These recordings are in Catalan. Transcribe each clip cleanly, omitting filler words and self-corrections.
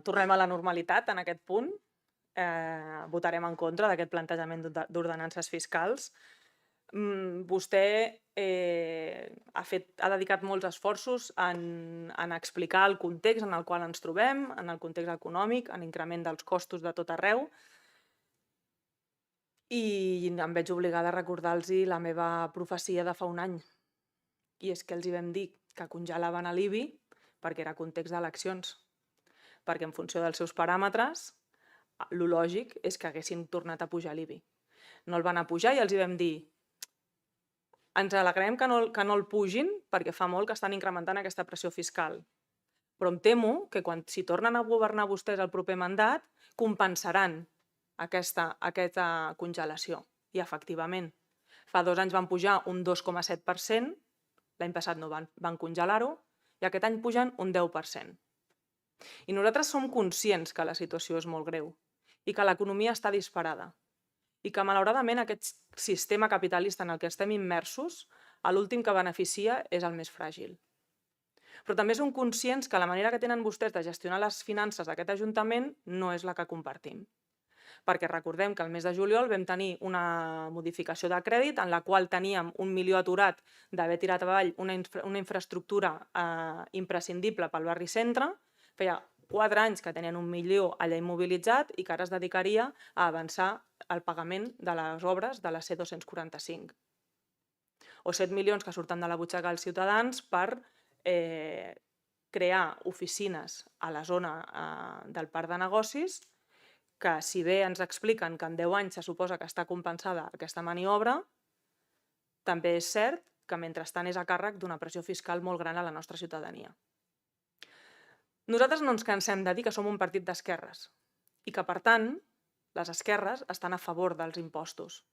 tornem a la normalitat en aquest punt. Votarem en contra d'aquest plantejament d'ordenances fiscals. Vostè ha dedicat molts esforços en explicar el context en el qual ens trobem, en el context econòmic, en l'increment dels costos de tot arreu, i em veig obligada a recordar-los la meva profecia de fa un any. I és que els hi vam dir que congelaven l'IBI perquè era context d'eleccions, perquè en funció dels seus paràmetres, el lògic és que haguessin tornat a pujar l'IBI. No el van a pujar i els hi vam dir ens alegrem que no el pugin perquè fa molt que estan incrementant aquesta pressió fiscal. Però em temo que si tornen a governar vostès el proper mandat, compensaran aquesta congelació. I efectivament, fa 2 anys van pujar un 2,7%, l'any passat no van congelar-ho, i aquest any pugen un 10%. I nosaltres som conscients que la situació és molt greu i que l'economia està disparada i que malauradament aquest sistema capitalista en el que estem immersos, l'últim que beneficia és el més fràgil. Però també som conscients que la manera que tenen vostès de gestionar les finances d'aquest Ajuntament no és la que compartim. Perquè recordem que el mes de juliol vam tenir una modificació de crèdit en la qual teníem 1 milió aturat d'haver tirat avall una infraestructura imprescindible pel barri centre. Feia 4 anys que tenien 1 milió allà immobilitzat i que ara es dedicaria a avançar el pagament de les obres de la C245. O 7 milions que surten de la butxaca dels ciutadans per crear oficines a la zona del parc de negocis, que si bé ens expliquen que en 10 anys se suposa que està compensada aquesta maniobra, també és cert que mentrestant és a càrrec d'una pressió fiscal molt gran a la nostra ciutadania. Nosaltres no ens cansem de dir que som un partit d'esquerres i que, per tant, les esquerres estan a favor dels impostos.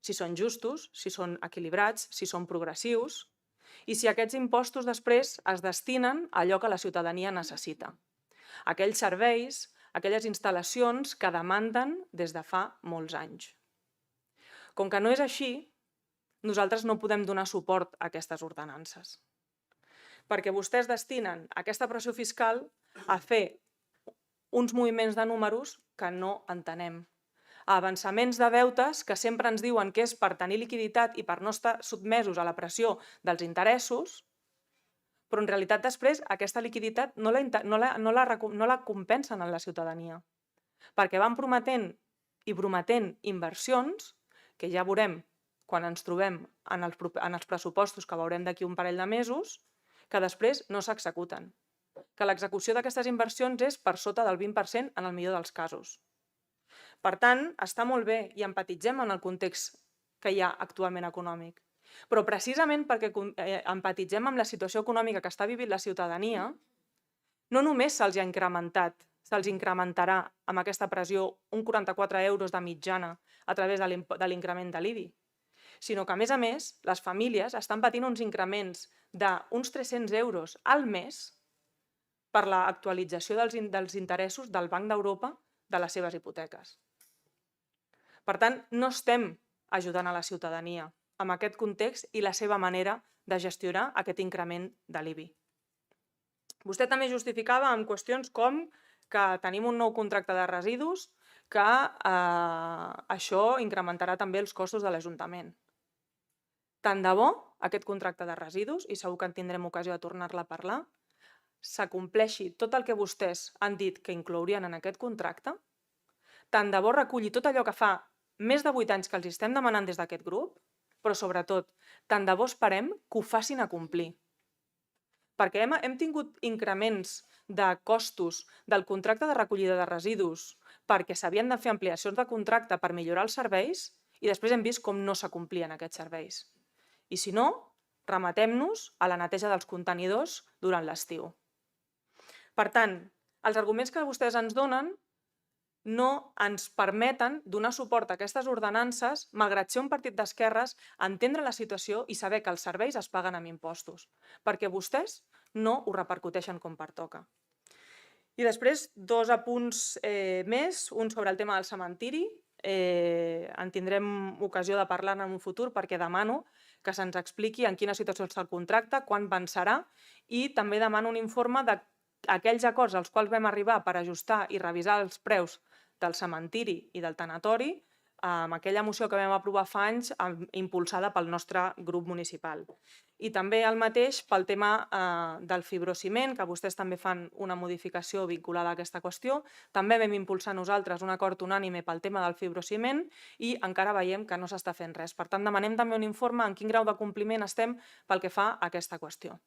Si són justos, si són equilibrats, si són progressius i si aquests impostos després es destinen a allò que la ciutadania necessita. Aquells serveis, aquelles instal·lacions que demanden des de fa molts anys. Com que no és així, nosaltres no podem donar suport a aquestes ordenances. Perquè vostès destinen aquesta pressió fiscal a fer uns moviments de números que no entenem, a avançaments de deutes que sempre ens diuen que és per tenir liquiditat i per no estar sotmesos a la pressió dels interessos, però en realitat després aquesta liquiditat no la compensen en la ciutadania, perquè van prometent inversions que ja veurem quan ens trobem en els pressupostos que veurem d'aquí un parell de mesos, que després no s'executen, que l'execució d'aquestes inversions és per sota del 20% en el millor dels casos. Per tant, està molt bé i empatitzem en el context que hi ha actualment econòmic. Però precisament perquè empatitzem amb la situació econòmica que està vivint la ciutadania, no només se'ls ha incrementat, se'ls incrementarà amb aquesta pressió un 44 euros de mitjana a través de l'increment de l'IBI, sinó que, a més, les famílies estan patint uns increments d'uns 300 euros al mes per l'actualització dels interessos del Banc d'Europa de les seves hipoteques. Per tant, no estem ajudant a la ciutadania amb aquest context i la seva manera de gestionar aquest increment de l'IBI. Vostè també justificava amb qüestions com que tenim un nou contracte de residus, que això incrementarà també els costos de l'Ajuntament. Tant de bo aquest contracte de residus, i segur que en tindrem ocasió de tornar-la a parlar, s'acompleixi tot el que vostès han dit que inclourien en aquest contracte, tant de bo reculli tot allò que fa més de 8 anys que els estem demanant des d'aquest grup, però sobretot, tant de bo esperem que ho facin a complir. Perquè hem tingut increments de costos del contracte de recollida de residus perquè s'havien de fer ampliacions de contracte per millorar els serveis i després hem vist com no s'acomplien aquests serveis. I si no, remetem-nos a la neteja dels contenidors durant l'estiu. Per tant, els arguments que vostès ens donen no ens permeten donar suport a aquestes ordenances, malgrat ser un partit d'esquerres, entendre la situació i saber que els serveis es paguen amb impostos, perquè vostès no ho repercuteixen com pertoca. I després, 2 apunts més, un sobre el tema del cementiri. En tindrem ocasió de parlar-ne en un futur perquè demano que se'ns expliqui en quina situació està el contracte, quan vencerà i també demano un informe de aquells acords als quals vam arribar per ajustar i revisar els preus del cementiri i del tanatori, amb aquella moció que vam aprovar fa anys, impulsada pel nostre grup municipal. I també el mateix pel tema del fibrociment, que vostès també fan una modificació vinculada a aquesta qüestió. També vam impulsar nosaltres un acord unànime pel tema del fibrociment i encara veiem que no s'està fent res. Per tant, demanem també un informe en quin grau de compliment estem pel que fa a aquesta qüestió.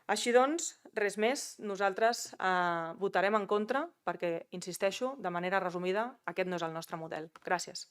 Així doncs, res més, nosaltres votarem en contra perquè, insisteixo, de manera resumida, aquest no és el nostre model. Gràcies.